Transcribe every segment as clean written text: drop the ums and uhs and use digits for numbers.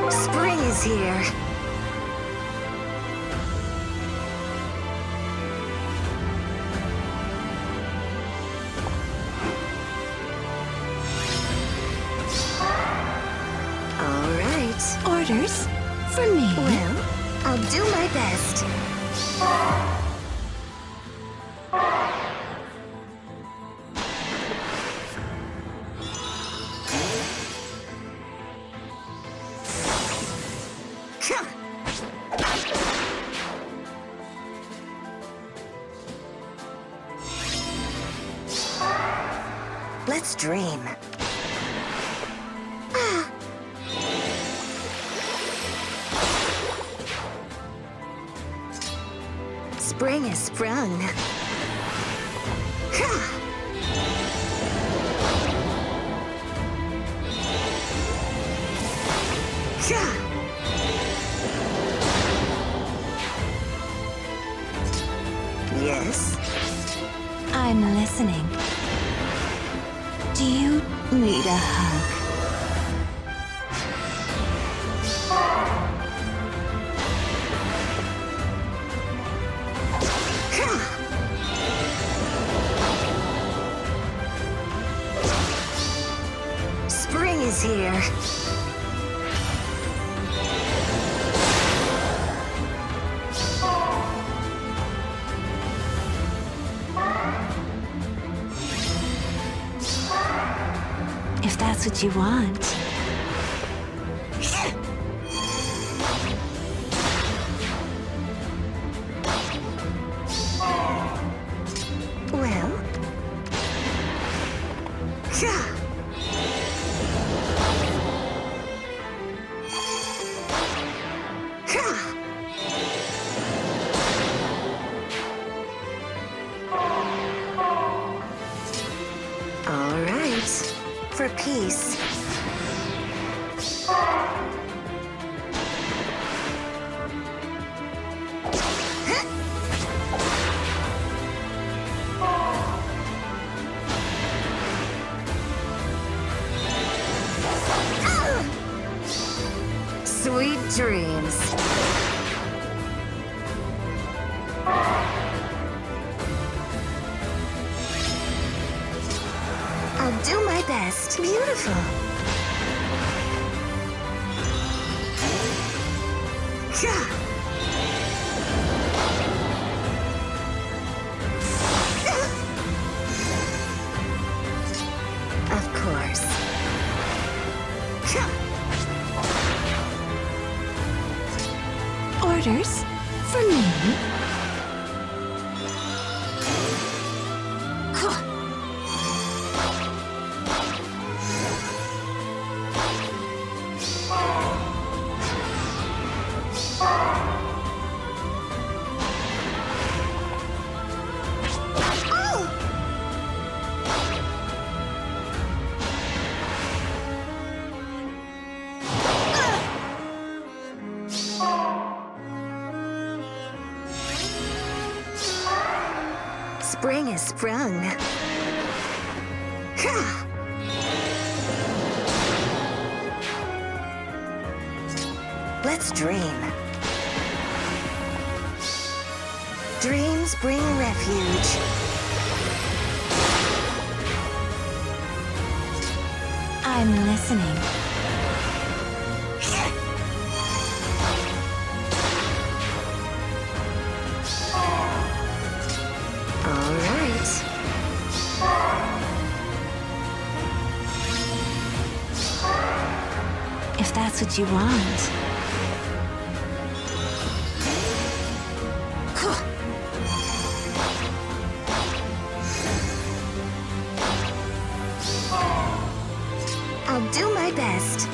Spring is here. All right. Orders for me. Well, I'll do my best. Let's dream. Spring has sprung. Yes? I'm listening. Do you need a hug? Spring is here. If that's what you want. Well. All right. For peace. Sweet dreams. I'll do my best. Beautiful. Of course. Orders for me. Spring has sprung. Let's dream. Dreams bring refuge. I'm listening. All right. If that's what you want. I'll do my best.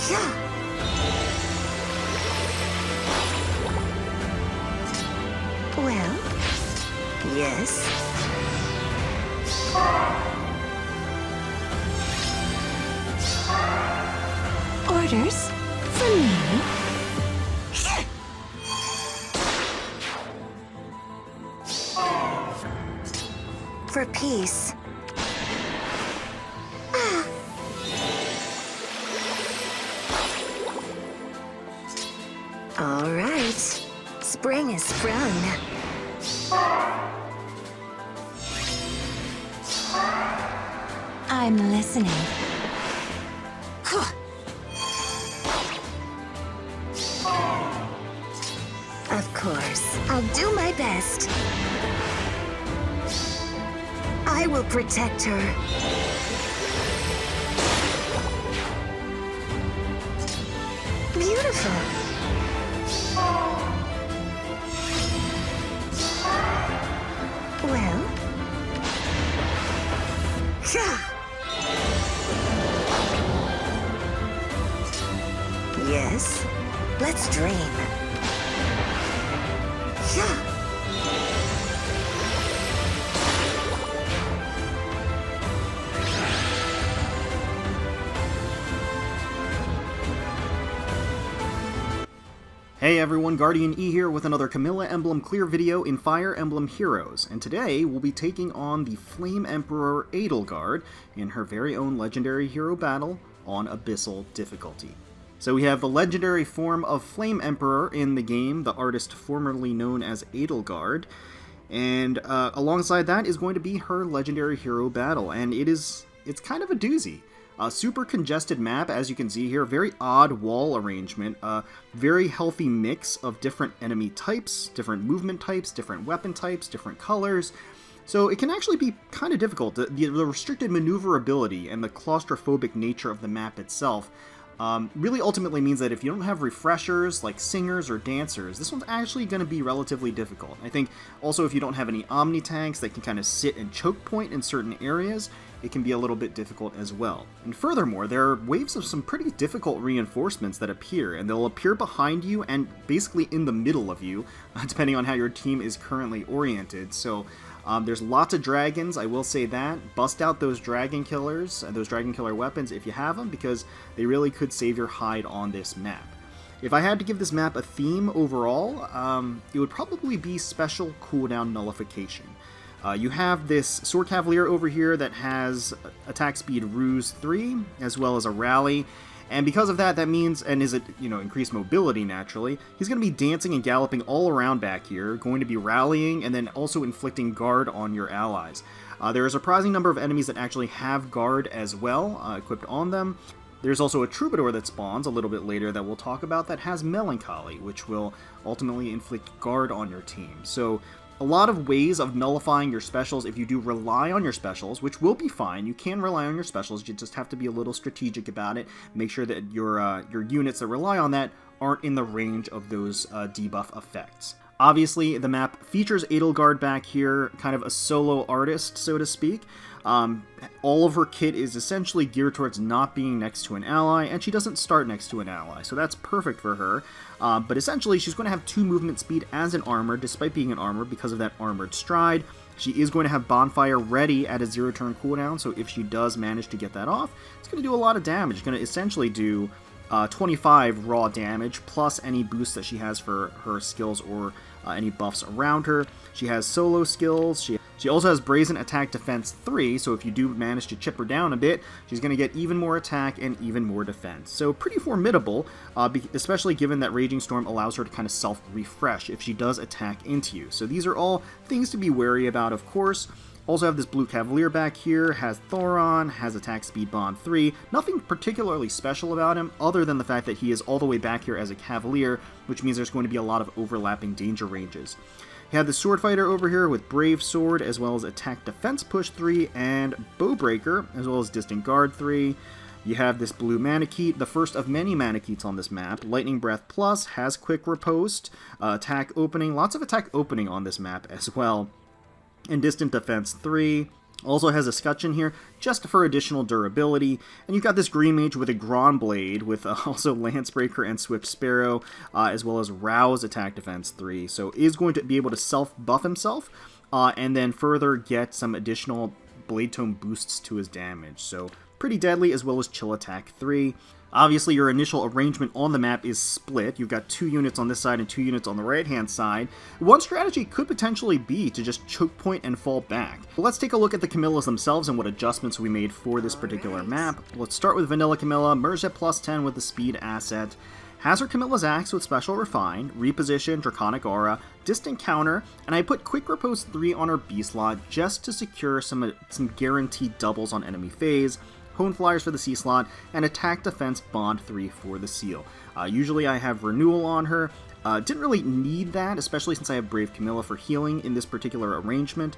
Yeah. Well, yes. Orders for me. For peace. spring has sprung. I'm listening. Of course, I'll do my best. I will protect her. Beautiful. Well. Yes, let's dream. Hey everyone, GuardianE here with another Camilla Emblem clear video in Fire Emblem Heroes, and today we'll be taking on the Flame Emperor Edelgard in her very own legendary hero battle on Abyssal difficulty. So we have the legendary form of Flame Emperor in the game, the artist formerly known as Edelgard, and alongside that is going to be her legendary hero battle, and it's kind of a doozy. A super congested map, as you can see here, very odd wall arrangement, very healthy mix of different enemy types, different movement types, different weapon types, different colors. So it can actually be kind of difficult. The restricted maneuverability and the claustrophobic nature of the map itself really ultimately means that if you don't have refreshers like singers or dancers, this one's actually going to be relatively difficult. I think also if you don't have any Omni tanks that can kind of sit and choke point in certain areas, it can be a little bit difficult as well. And furthermore, there are waves of some pretty difficult reinforcements that appear, and they'll appear behind you and basically in the middle of you, depending on how your team is currently oriented. So there's lots of dragons, I will say that. Bust out those dragon killers, those dragon killer weapons if you have them, because they really could save your hide on this map. If I had to give this map a theme overall, it would probably be special cooldown nullification. You have this Sword Cavalier over here that has attack speed Ruse 3, as well as a rally, and because of that, that means, and is it, increased mobility naturally, he's going to be dancing and galloping all around back here, going to be rallying, and then also inflicting guard on your allies. There is a surprising number of enemies that actually have guard as well, equipped on them. There's also a Troubadour that spawns a little bit later that we'll talk about that has Melancholy, which will ultimately inflict guard on your team. So a lot of ways of nullifying your specials if you do rely on your specials, which will be fine. You can rely on your specials, you just have to be a little strategic about it. Make sure that your units that rely on that aren't in the range of those debuff effects. Obviously, the map features Edelgard back here, kind of a solo artist, so to speak. All of her kit is essentially geared towards not being next to an ally, and she doesn't start next to an ally, so that's perfect for her. But essentially, she's going to have 2 movement speed as an armor, despite being an armor, because of that armored stride. She is going to have Bonfire ready at a 0-turn cooldown, so if she does manage to get that off, it's going to do a lot of damage. It's going to essentially do 25 raw damage, plus any boosts that she has for her skills or any buffs around her. She has solo skills. She also has Brazen Attack Defense 3, so if you do manage to chip her down a bit, she's going to get even more attack and even more defense. So pretty formidable, especially given that Raging Storm allows her to kind of self-refresh if she does attack into you. So these are all things to be wary about, of course. Also have this Blue Cavalier back here, has Thoron, has attack speed bond 3. Nothing particularly special about him, other than the fact that he is all the way back here as a Cavalier, which means there's going to be a lot of overlapping danger ranges. You have the Sword Fighter over here with Brave Sword, as well as attack defense push 3, and Bowbreaker, as well as distant guard 3. You have this blue Manakete, the first of many Manaketes on this map. Lightning Breath Plus, has quick riposte, attack opening, lots of attack opening on this map as well. And Distant Defense 3. Also has a Scutcheon here, just for additional durability. And you've got this Green Mage with a Gron Blade, with also Lancebreaker and Swift Sparrow, as well as Rouse Attack Defense 3. So is going to be able to self-buff himself, and then further get some additional Blade Tome boosts to his damage. So pretty deadly, as well as Chill Attack 3. Obviously, your initial arrangement on the map is split. You've got 2 units on this side and 2 units on the right-hand side. One strategy could potentially be to just choke point and fall back. But let's take a look at the Camillas themselves and what adjustments we made for this particular map. Let's start with Vanilla Camilla, merge at +10 with the speed asset. Has her Camilla's Axe with Special Refine, Reposition, Draconic Aura, Distant Counter, and I put Quick Riposte 3 on her B slot just to secure some guaranteed doubles on enemy phase, Hone Flyers for the C slot, and Attack Defense Bond 3 for the seal. Usually I have Renewal on her. Didn't really need that, especially since I have Brave Camilla for healing in this particular arrangement,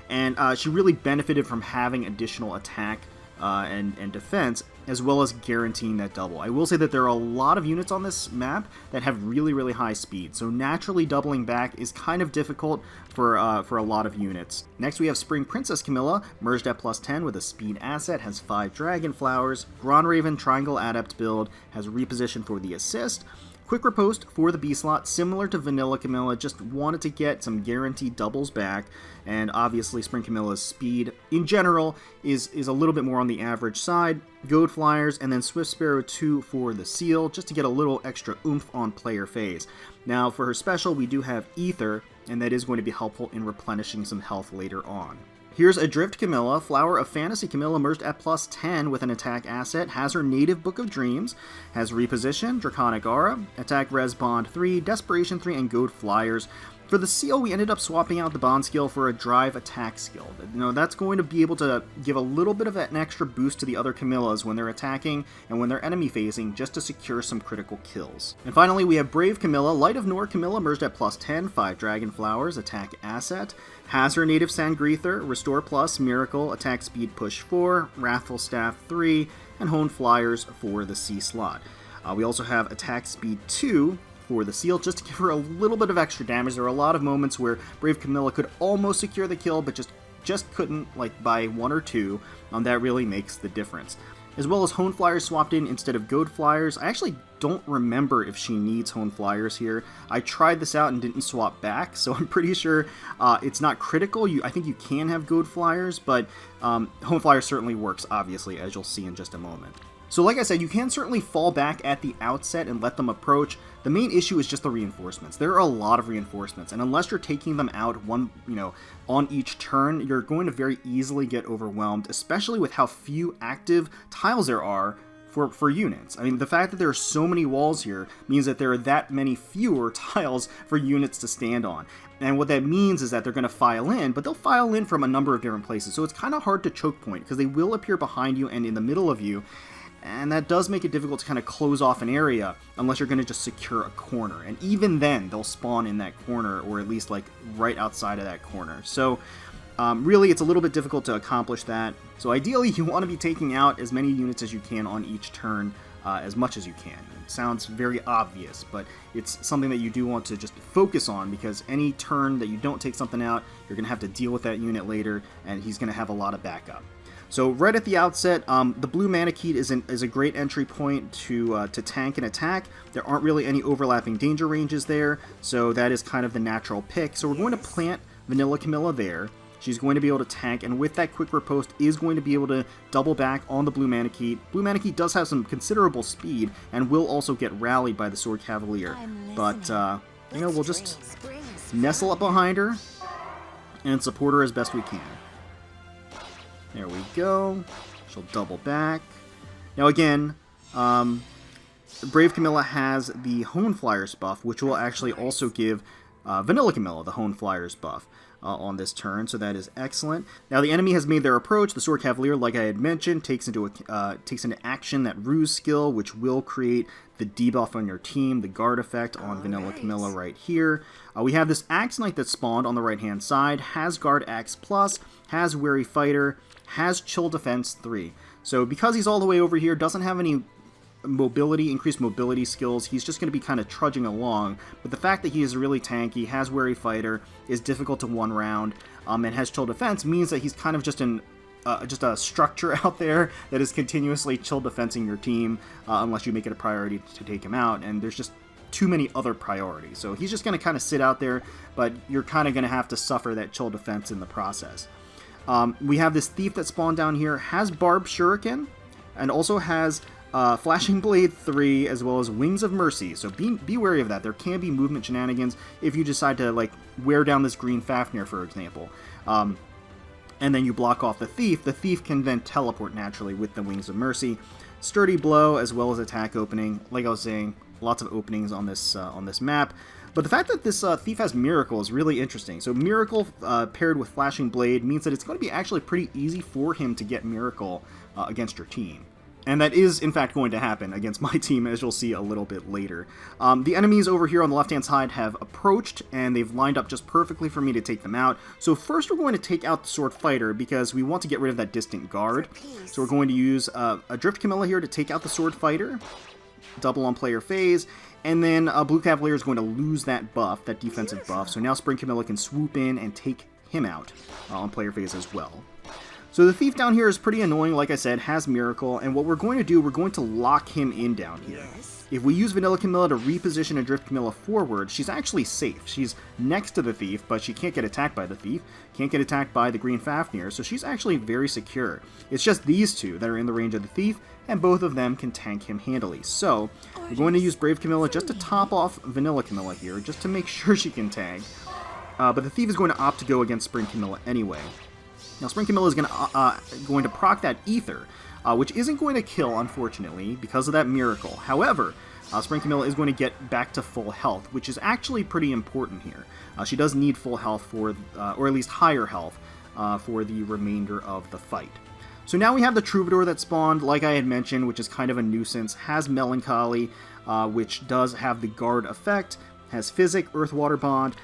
and she really benefited from having additional attack and defense, as well as guaranteeing that double. I will say that there are a lot of units on this map that have really, really high speed, so naturally doubling back is kind of difficult for a lot of units. Next we have Spring Princess Camilla, merged at +10 with a speed asset, has 5 Dragon Flowers, Grand Raven Triangle Adept build, has Reposition for the assist, Quick Riposte for the B slot, similar to Vanilla Camilla, just wanted to get some guaranteed doubles back, and obviously Spring Camilla's speed in general is a little bit more on the average side. Goad Flyers, and then Swift Sparrow 2 for the seal, just to get a little extra oomph on player phase. Now for her special, we do have Ether, and that is going to be helpful in replenishing some health later on. Here's Adrift Camilla, Flower of Fantasy Camilla, merged at +10 with an attack asset, has her native Book of Dreams, has Reposition, Draconic Aura, Attack Res Bond 3, Desperation 3, and Goad Flyers. For the seal, we ended up swapping out the Bond skill for a Drive Attack skill. That's going to be able to give a little bit of an extra boost to the other Camillas when they're attacking and when they're enemy phasing, just to secure some critical kills. And finally, we have Brave Camilla, Light of Nor Camilla, merged at +10, 5 Dragon Flowers, attack asset, has her native Sangreather, Restore Plus, Miracle, Attack Speed Push 4, Wrathful Staff 3, and Hone Flyers for the C slot. We also have Attack Speed 2 for the seal, just to give her a little bit of extra damage. There are a lot of moments where Brave Camilla could almost secure the kill, but just couldn't, like by 1 or 2. That really makes the difference. As well as Hone Flyers swapped in instead of Goad Flyers. I actually don't remember if she needs Hone Flyers here. I tried this out and didn't swap back, so I'm pretty sure it's not critical. I think you can have Goad Flyers, but Hone Flyers certainly works, obviously, as you'll see in just a moment. So like I said, you can certainly fall back at the outset and let them approach. The main issue is just the reinforcements. There are a lot of reinforcements, and unless you're taking them out on each turn, you're going to very easily get overwhelmed, especially with how few active tiles there are for units. I mean, the fact that there are so many walls here means that there are that many fewer tiles for units to stand on. And what that means is that they're going to file in, but they'll file in from a number of different places. So it's kind of hard to choke point, because they will appear behind you and in the middle of you. And that does make it difficult to kind of close off an area unless you're going to just secure a corner. And even then, they'll spawn in that corner, or at least like right outside of that corner. So really, it's a little bit difficult to accomplish that. So ideally, you want to be taking out as many units as you can on each turn, as much as you can. It sounds very obvious, but it's something that you do want to just focus on, because any turn that you don't take something out, you're going to have to deal with that unit later, and he's going to have a lot of backup. So right at the outset, the blue Manakete is a great entry point to tank and attack. There aren't really any overlapping danger ranges there, so that is kind of the natural pick. So we're going to plant Vanilla Camilla there. She's going to be able to tank, and with that Quick Riposte is going to be able to double back on the blue Manakete. Blue Manakete does have some considerable speed and will also get rallied by the Sword Cavalier. But, we'll just nestle up behind her and support her as best we can. There we go. She'll double back. Now again, Brave Camilla has the Hone Flyers buff, which will actually also give Vanilla Camilla the Hone Flyers buff on this turn, so that is excellent. Now the enemy has made their approach. The Sword Cavalier, like I had mentioned, takes into action that Ruse skill, which will create the debuff on your team, the guard effect on Vanilla Camilla right here. We have this Axe Knight that spawned on the right-hand side, has Guard Axe Plus, has Wary Fighter, has Chill Defense 3. So because he's all the way over here, doesn't have any increased mobility skills, he's just going to be kind of trudging along. But the fact that he is really tanky, has Wary Fighter, is difficult to one round, and has Chill Defense means that he's kind of just a structure out there that is continuously chill defensing your team, unless you make it a priority to take him out, and there's just too many other priorities. So he's just going to kind of sit out there, but you're kind of going to have to suffer that chill defense in the process. We have this Thief that spawned down here, has Barb Shuriken, and also has Flashing Blade 3, as well as Wings of Mercy. So be wary of that. There can be movement shenanigans if you decide to like wear down this green Fafnir, for example. And then you block off the Thief can then teleport naturally with the Wings of Mercy. Sturdy Blow, as well as Attack Opening. Like I was saying, lots of openings on this map. But the fact that this thief has Miracle is really interesting. So Miracle paired with Flashing Blade means that it's going to be actually pretty easy for him to get Miracle against your team. And that is, in fact, going to happen against my team, as you'll see a little bit later. The enemies over here on the left-hand side have approached, and they've lined up just perfectly for me to take them out. So first we're going to take out the Sword Fighter, because we want to get rid of that distant guard. So we're going to use Adrift Camilla here to take out the Sword Fighter. Double on player phase. And then Blue Cavalier is going to lose that buff, that defensive buff. So now Spring Camilla can swoop in and take him out on player phase as well. So the thief down here is pretty annoying, like I said, has Miracle, and what we're going to do, we're going to lock him in down here. If we use Vanilla Camilla to reposition Adrift Camilla forward, she's actually safe. She's next to the thief, but she can't get attacked by the thief, can't get attacked by the green Fafnir, so she's actually very secure. It's just these two that are in the range of the thief, and both of them can tank him handily. So we're going to use Brave Camilla just to top off Vanilla Camilla here, just to make sure she can tag. But the thief is going to opt to go against Spring Camilla anyway. Now, Spring Camilla is going to proc that Ether, which isn't going to kill, unfortunately, because of that Miracle. However, Spring Camilla is going to get back to full health, which is actually pretty important here. She does need full health for, or at least higher health, for the remainder of the fight. So now we have the Troubadour that spawned, like I had mentioned, which is kind of a nuisance, has Melancholy, which does have the guard effect, has Physic, Earth, Water Bond,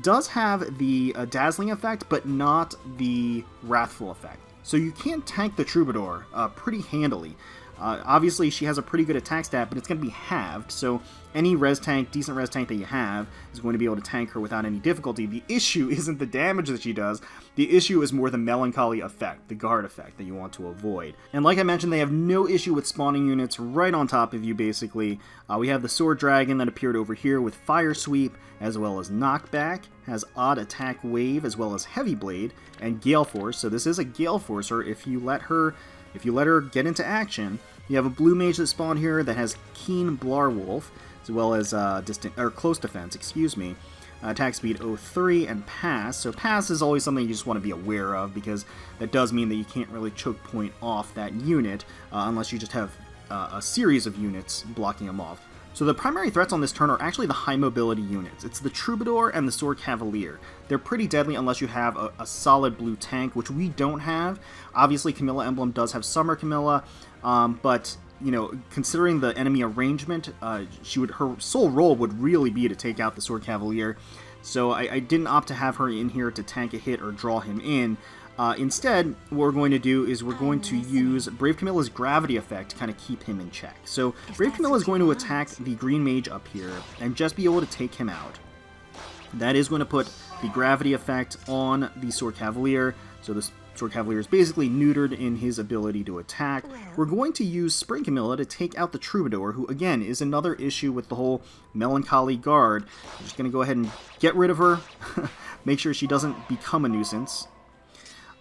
does have the Dazzling effect, but not the Wrathful effect. So you can tank the Troubadour pretty handily. Obviously, she has a pretty good attack stat, but it's going to be halved, so any res tank, decent res tank that you have is going to be able to tank her without any difficulty. The issue isn't the damage that she does, the issue is more the Melancholy effect, the guard effect that you want to avoid. And like I mentioned, they have no issue with spawning units right on top of you, basically. We have the Sword Dragon that appeared over here with Fire Sweep, as well as Knockback, has Odd Attack Wave, as well as Heavy Blade, and Gale Force. So this is a Gale Forcer if you let her get into action. You have a blue mage that spawned here that has Keen Blarwolf, as well as close defense, attack speed 03 and pass. So pass is always something you just want to be aware of, because that does mean that you can't really choke point off that unit unless you just have a series of units blocking them off. So the primary threats on this turn are actually the high mobility units. It's the Troubadour and the Sword Cavalier. They're pretty deadly unless you have a solid blue tank, which we don't have. Obviously, Camilla Emblem does have Summer Camilla, but you know, considering the enemy arrangement, her sole role would really be to take out the Sword Cavalier. So I didn't opt to have her in here to tank a hit or draw him in. Instead, what we're going to do is we're going to use Brave Camilla's Gravity effect to kind of keep him in check. So Brave Camilla is going to attack the green mage up here and just be able to take him out. That is going to put the Gravity effect on the Sword Cavalier, so the Sword Cavalier is basically neutered in his ability to attack. We're going to use Spring Camilla to take out the Troubadour, who again is another issue with the whole Melancholy guard. I'm just going to go ahead and get rid of her, make sure she doesn't become a nuisance.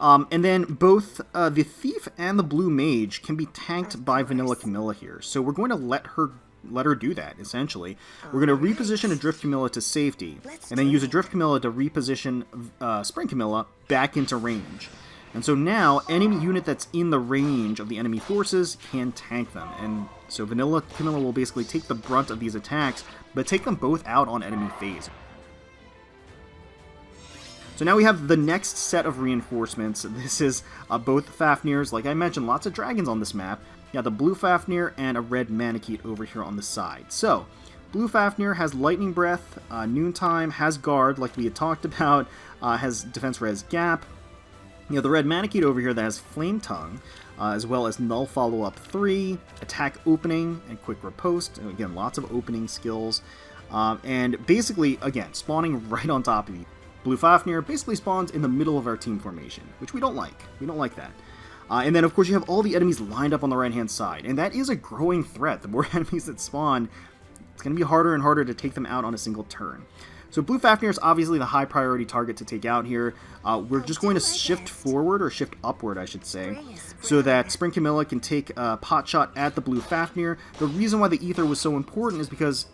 And then both the Thief and the Blue Mage can be tanked by Vanilla Camilla here. So we're going to let her do that, essentially. We're going to reposition Adrift Camilla to safety, and then use Adrift Camilla to reposition Spring Camilla back into range. And so now, any unit that's in the range of the enemy forces can tank them. And so Vanilla Camilla will basically take the brunt of these attacks, but take them both out on enemy phase. So now we have the next set of reinforcements. This is both Fafnirs. Like I mentioned, lots of dragons on this map. You got the blue Fafnir and a red Manakete over here on the side. So, blue Fafnir has Lightning Breath, Noontime, has Guard, like we had talked about, has Defense Res Gap. You know, the red Manakete over here that has Flame Tongue, as well as Null Follow-Up 3, Attack Opening, and Quick Riposte. Again, lots of opening skills. And basically, again, spawning right on top of you. Blue Fafnir basically spawns in the middle of our team formation, which we don't like. We don't like that. And then, of course, you have all the enemies lined up on the right-hand side, and that is a growing threat. The more enemies that spawn, it's going to be harder and harder to take them out on a single turn. So Blue Fafnir is obviously the high priority target to take out here. We're just going to shift forward, or shift upward, I should say, so that Spring Camilla can take a pot shot at the Blue Fafnir. The reason why the Ether was so important is because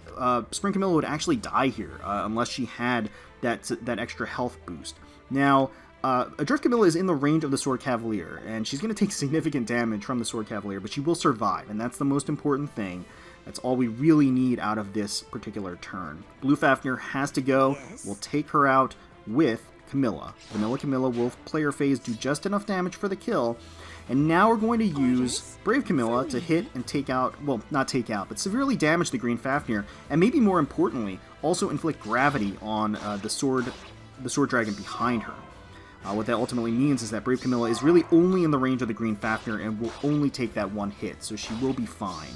Spring Camilla would actually die here, unless she had that extra health boost. Now, Adrift Camilla is in the range of the Sword Cavalier, and she's going to take significant damage from the Sword Cavalier, but she will survive, and that's the most important thing, That's all we really need out of this particular turn. Blue Fafnir has to go. We'll take her out with Camilla. Vanilla Camilla will player phase, do just enough damage for the kill. And now we're going to use Brave Camilla to hit and take out, well, not take out, but severely damage the Green Fafnir, and maybe more importantly, also inflict gravity on the sword dragon behind her. What that ultimately means is that Brave Camilla is really only in the range of the Green Fafnir and will only take that one hit, so she will be fine.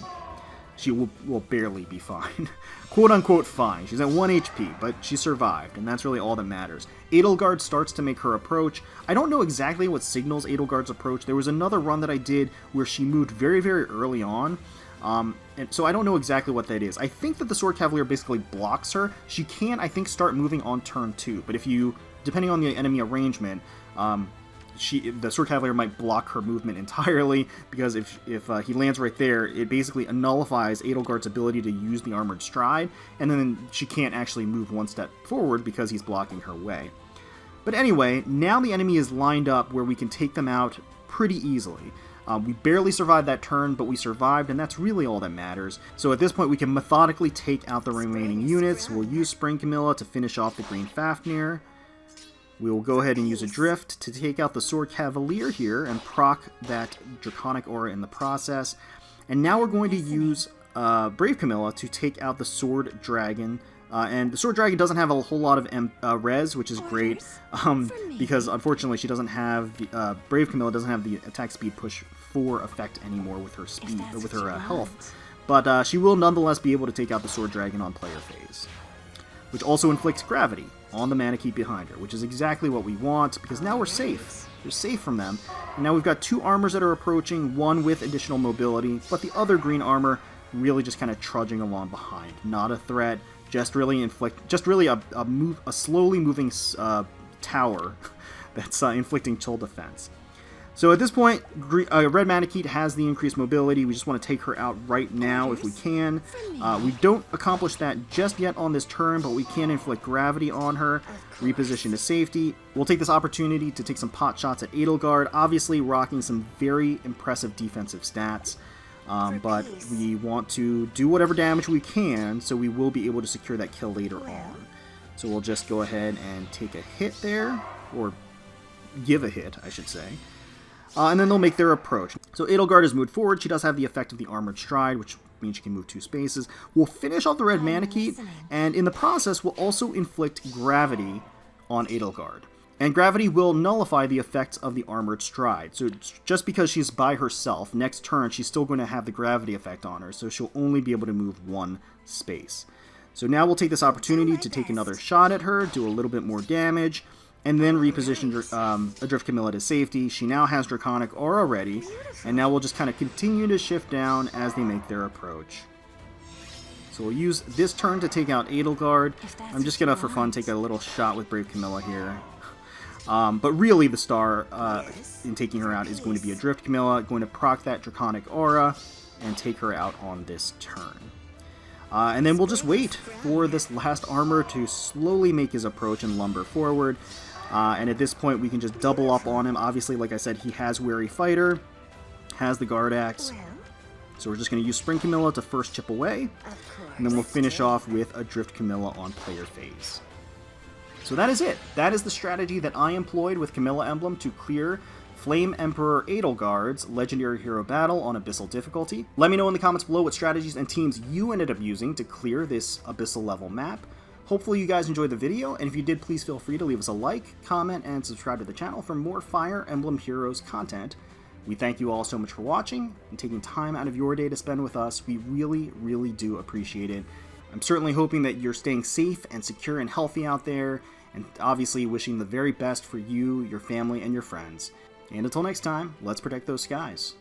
She will barely be fine. Quote-unquote fine. She's at 1 HP, but she survived, and that's really all that matters. Edelgard starts to make her approach. I don't know exactly what signals Edelgard's approach. There was another run that I did where she moved very, very early on, and so I don't know exactly what that is. I think that the Sword Cavalier basically blocks her. She can, I think, start moving on turn 2, but if you, depending on the enemy arrangement, the Sword Cavalier might block her movement entirely, because if he lands right there, it basically nullifies Edelgard's ability to use the Armored Stride, and then she can't actually move one step forward because he's blocking her way. But anyway, now the enemy is lined up where we can take them out pretty easily. We barely survived that turn, but we survived, and that's really all that matters. So at this point, we can methodically take out the remaining units. We'll use Spring Camilla to finish off the Green Fafnir. We will go ahead and use a Drift to take out the Sword Cavalier here and proc that Draconic Aura in the process. And now we're going to use Brave Camilla to take out the Sword Dragon. And the Sword Dragon doesn't have a whole lot of res, which is great, because unfortunately she doesn't have the, Brave Camilla doesn't have the attack speed push 4 effect anymore with her speed, with her health. But she will nonetheless be able to take out the Sword Dragon on player phase, which also inflicts gravity on the Manakete behind her, which is exactly what we want, because now we're safe. We're safe from them. And now we've got 2 armors that are approaching, one with additional mobility, but the other green armor really just kind of trudging along behind. Not a threat, just really a slowly moving tower that's inflicting chill defense. So at this point, Red Manakete has the increased mobility. We just want to take her out right now if we can. We don't accomplish that just yet on this turn, but we can inflict gravity on her, reposition to safety. We'll take this opportunity to take some pot shots at Edelgard, obviously rocking some very impressive defensive stats. But we want to do whatever damage we can, so we will be able to secure that kill later on. So we'll just go ahead and take a hit there, or give a hit, I should say. And then they'll make their approach. So Edelgard has moved forward. She does have the effect of the Armored Stride, which means she can move 2 spaces. We'll finish off the Red Manakete, and in the process, we'll also inflict gravity on Edelgard. And gravity will nullify the effects of the Armored Stride. So just because she's by herself, next turn she's still going to have the gravity effect on her, so she'll only be able to move 1 space. So now we'll take this opportunity to take another shot at her, do a little bit more damage, and then reposition Adrift Camilla to safety. She now has Draconic Aura ready, and now we'll just kind of continue to shift down as they make their approach. So we'll use this turn to take out Edelgard. I'm just going to, for fun, take a little shot with Brave Camilla here. But really the star in taking her out is going to be Adrift Camilla, going to proc that Draconic Aura and take her out on this turn. And then we'll just wait for this last armor to slowly make his approach and lumber forward. And at this point we can just double up on him. Obviously, like I said, he has Wary Fighter, has the Guard Axe. So we're just going to use Spring Camilla to first chip away, and then we'll finish off with Adrift Camilla on player phase. So that is it. That is the strategy that I employed with Camilla Emblem to clear Flame Emperor Edelgard's Legendary Hero battle on Abyssal difficulty. Let me know in the comments below what strategies and teams you ended up using to clear this Abyssal level map. Hopefully you guys enjoyed the video, and if you did, please feel free to leave us a like, comment, and subscribe to the channel for more Fire Emblem Heroes content. We thank you all so much for watching and taking time out of your day to spend with us. We really, really do appreciate it. I'm certainly hoping that you're staying safe and secure and healthy out there, and obviously wishing the very best for you, your family, and your friends. And until next time, let's protect those skies.